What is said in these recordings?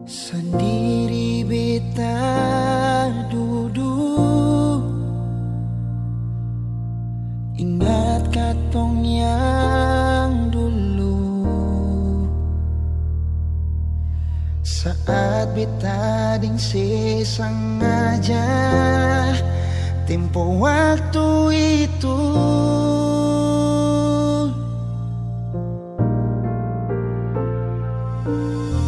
Sendiri beta duduk, ingat katong yang dulu. Saat beta ding sengaja tempo waktu itu.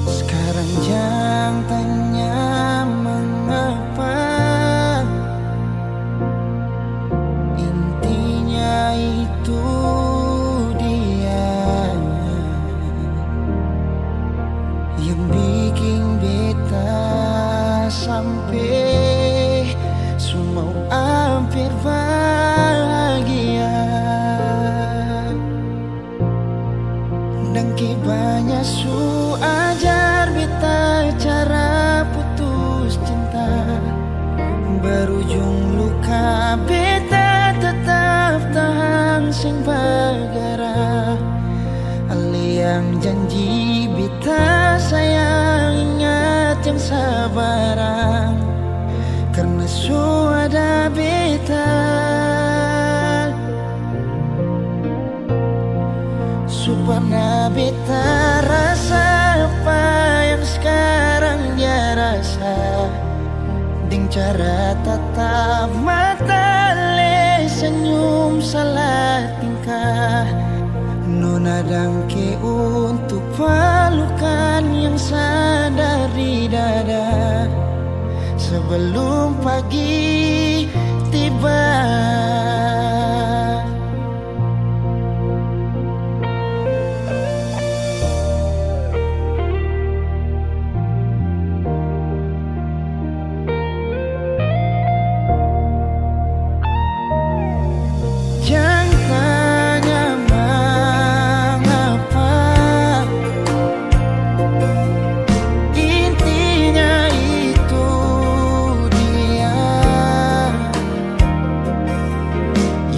Sekarang jangan tanya mengapa, intinya itu dia yang bikin beta sampai semua hampir bahagia. Dan banyak su ajar beta cara putus cinta, berujung luka beta tetap tahan sing bagara. Ali yang janji beta sayang, ingat yang sabaran, karena su ada beta. Supaya beta rasa apa yang sekarang dia rasa, ding cara tatap mata le senyum salah tingkah. Nona dangke untuk pelukan yang sadar di dada sebelum pagi tiba.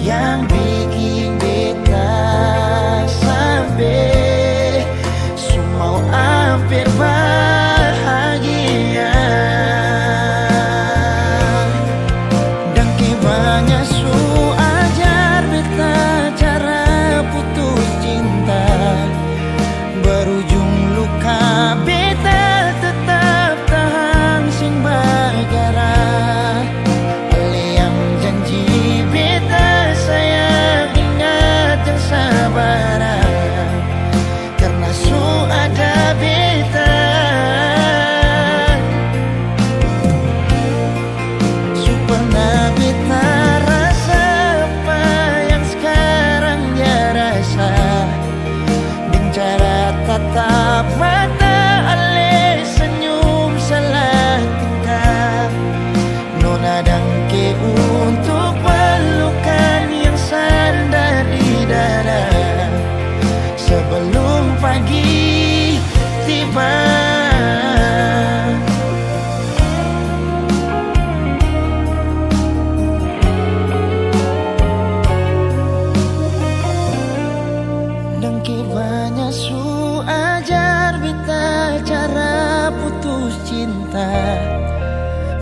Yang bikin beta sampai semua hampir bahagia. Dan banyak su ajar beta cara putus cinta, berujung luka beta tetap tahan sing bagara. Ali yang janji beta sayang, ingat yang sabaran, karena su ada beta. Su pernah beta rasa apa yang sekarang dia rasa, dengan cara tatap mata ale senyum salah tingkah. Nona dangke untuk pelukan yang sandar di dada sebelum pagi tiba. Dengki banyak su ajar beta cara putus cinta,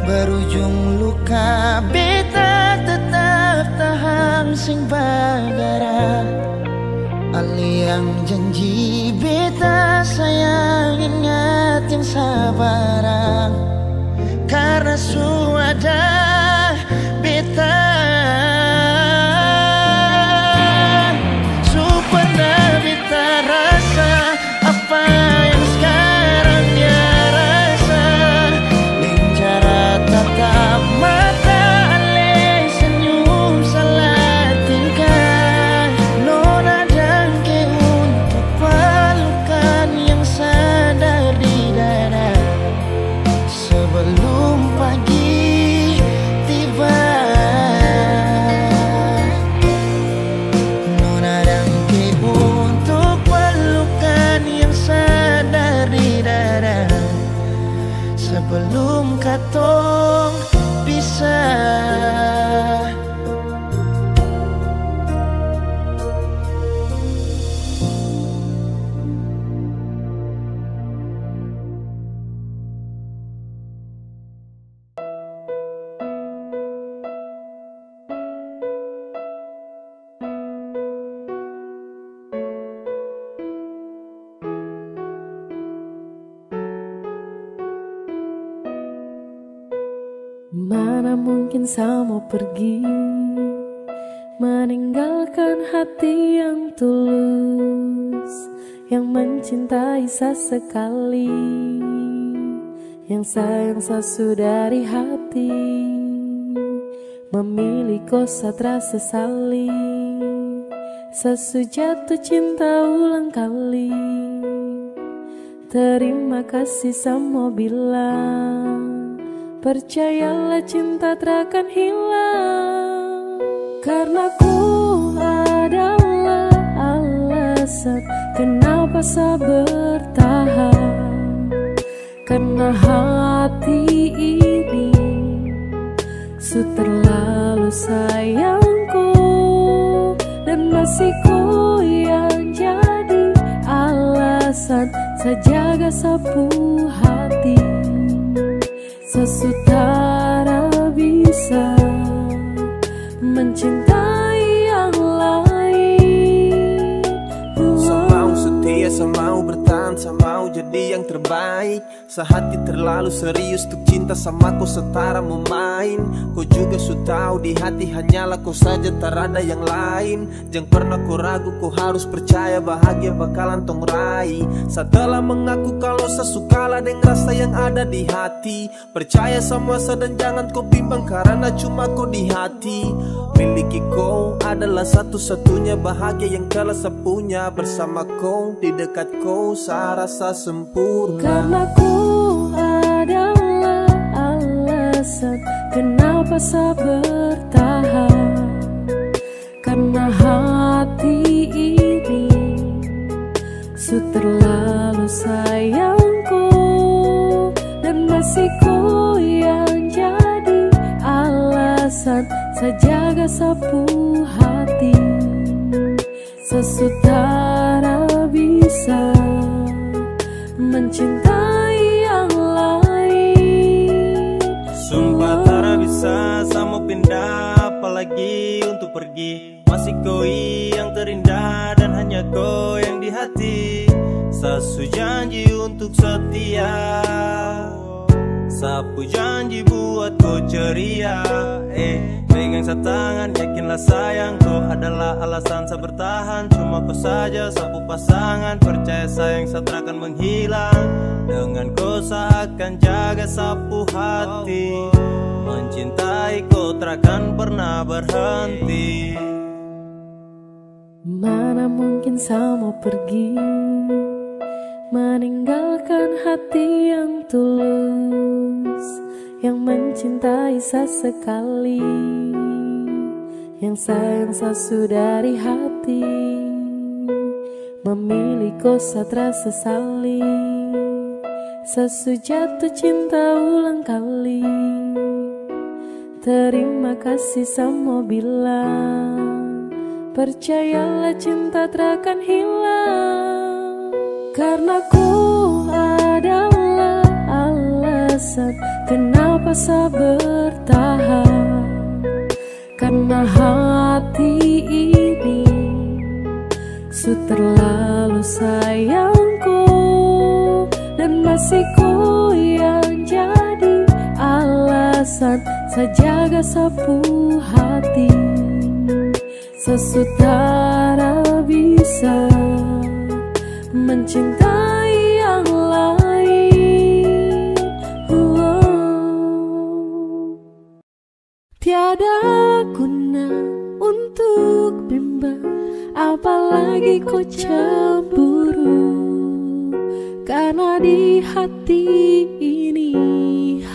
berujung luka beta tetap tahan sing bagara. Ali yang janji beta sayang, ingat yang sabaran, karena su ada beta. Su pernah beta rasa apa yang sekarang dia rasa, dengan cara tatap mata ale senyum salah tingkah. Nona dangke untuk pelukan yang sadar di dada sebelum pagi tiba. Nona dangke untuk pelukan yang sadar di dada sebelum katong pisah. Mana mungkin saya mau pergi, meninggalkan hati yang tulus, yang mencintai sesekali, yang sayang sesudari hati, memilih kau satra sesali, sesujatuh cinta ulang kali. Terima kasih sama bilang, percayalah cinta takkan hilang. Karena ku adalah alasan kenapa saya bertahan. Karena hati ini su terlalu sayangku, dan masih ku yang jadi alasan sejaga sapu hati, sesutara bisa mencintai yang lain. Saya mau setia, saya mau bertahan, saya mau jadi yang terbaik. Sehati terlalu serius untuk cinta sama kau setara memain. Kau juga sudah tahu di hati hanyalah kau saja, tak ada yang lain. Jangan pernah kau ragu, kau harus percaya bahagia bakalan tong raih. Setelah mengaku kalau sesukalah dengan rasa yang ada di hati, percaya sama saya dan jangan kau bimbang karena cuma kau di hati. Miliki kau adalah satu-satunya bahagia yang telah saya punya. Bersama kau, di dekat kau, saya rasa sempurna. Karena ku adalah alasan kenapa saya bertahan. Karena hati ini su terlalu sayangku, dan masih ku yang jadi alasan sejaga sapu hati, sesutara bisa mencintai yang lain. Sumpah tak bisa sama pindah, apalagi untuk pergi. Masih kau yang terindah dan hanya kau yang di hati. Sasu janji untuk setia, sapu janji buat kau ceria. Pegang setangan, yakinlah sayang, kau adalah alasan saya bertahan. Cuma kau saja sapu pasangan, percaya sayang saya takkan menghilang. Dengan kau saya akan jaga sapu hati, mencintai kau takkan pernah berhenti. Mana mungkin saya mau pergi, meninggalkan hati yang tulus, yang mencintai sesekali, yang sayang sesudari hati, memilih kau satra sesali, sesujatuh cinta ulang kali. Terima kasih sama bilang, percayalah cinta takkan hilang. Karena ku adalah alasan kenapa saya bertahan. Karena hati ini su terlalu sayangku, dan masih ku yang jadi alasan sejaga sapu hati, sesutara bisa mencintai yang lain. Tiada guna untuk bimbang, apalagi kau cemburu. Karena di hati ini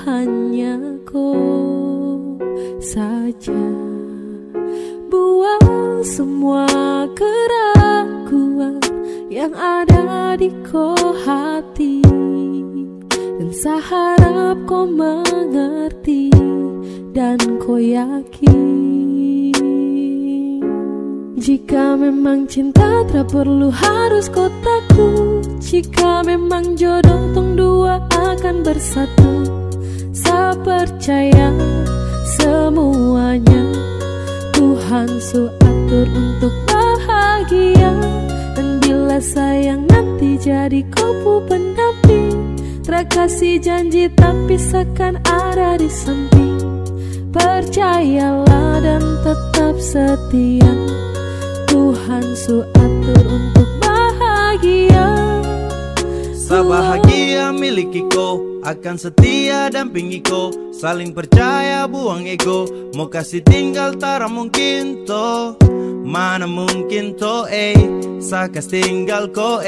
hanya kau saja. Buang semua keraguan yang ada di kau hati, dan saya harap kau mengerti dan kau yakin. Jika memang cinta tak perlu harus kau takut. Jika memang jodoh tong dua akan bersatu, saya percaya semuanya Tuhan su atur untuk bahagia. Dan bila sayang nanti jadi kau pendamping, tak kasih janji tapi seakan ada di samping. Percayalah dan tetap setia, Tuhan su atur untuk bahagia. Sabahagia miliki ko, akan setia dampingi ko, saling percaya buang ego, mau kasih tinggal tara mungkin to, mana mungkin to sakas tinggal ko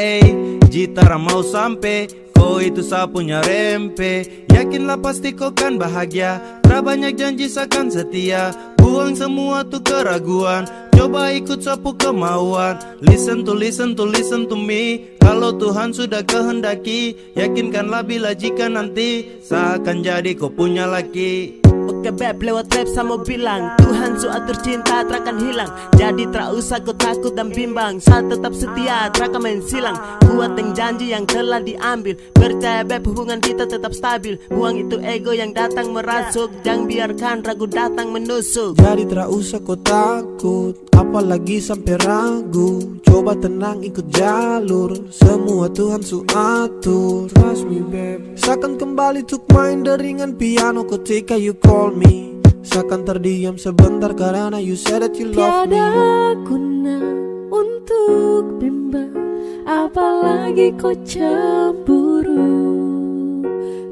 jitara mau sampai, ko itu sa punya rempe, yakinlah pasti ko kan bahagia, tra banyak janji sakan setia, buang semua tuh keraguan, coba ikut sapu kemauan. Listen to me. Kalau Tuhan sudah kehendaki, yakinkanlah bila jika nanti seakan jadi kau punya laki. Oke beb, lewat rap sama bilang Tuhan su atur cinta terakan hilang. Jadi tak usah kau takut dan bimbang, saat tetap setia terakan main silang. Kuat yang janji yang telah diambil, percaya beb hubungan kita tetap stabil. Buang itu ego yang datang merasuk, jangan biarkan ragu datang menusuk. Jadi tak usah kau takut, apalagi sampai ragu. Coba tenang ikut jalur, semua Tuhan su atur. Trust me babe. Seakan kembali tuk main deringan piano ketika you call me. Seakan terdiam sebentar karena you said that you love me. Tiada guna untuk bimbang, apalagi kau cemburu,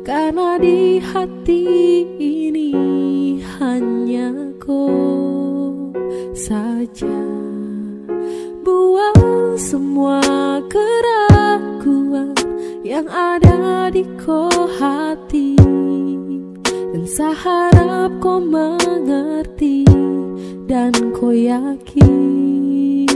karena di hati ini hanya kau saja. Buang semua keraguan yang ada di kau hati, dan saya harap kau mengerti dan kau yakin.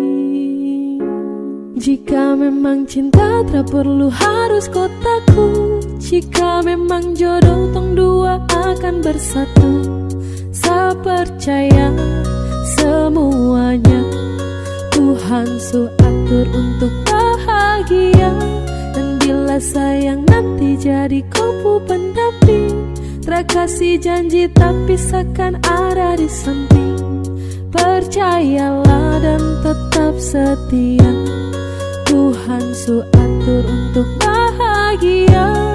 Jika memang cinta tak perlu harus kau takut, jika memang jodoh tong dua akan bersatu, saya percaya semuanya Tuhan su atur untuk bahagia. Dan bila sayang nanti jadi kau pendamping, terkasih janji tapi seakan ada di samping. Percayalah dan tetap setia, Tuhan su atur untuk bahagia.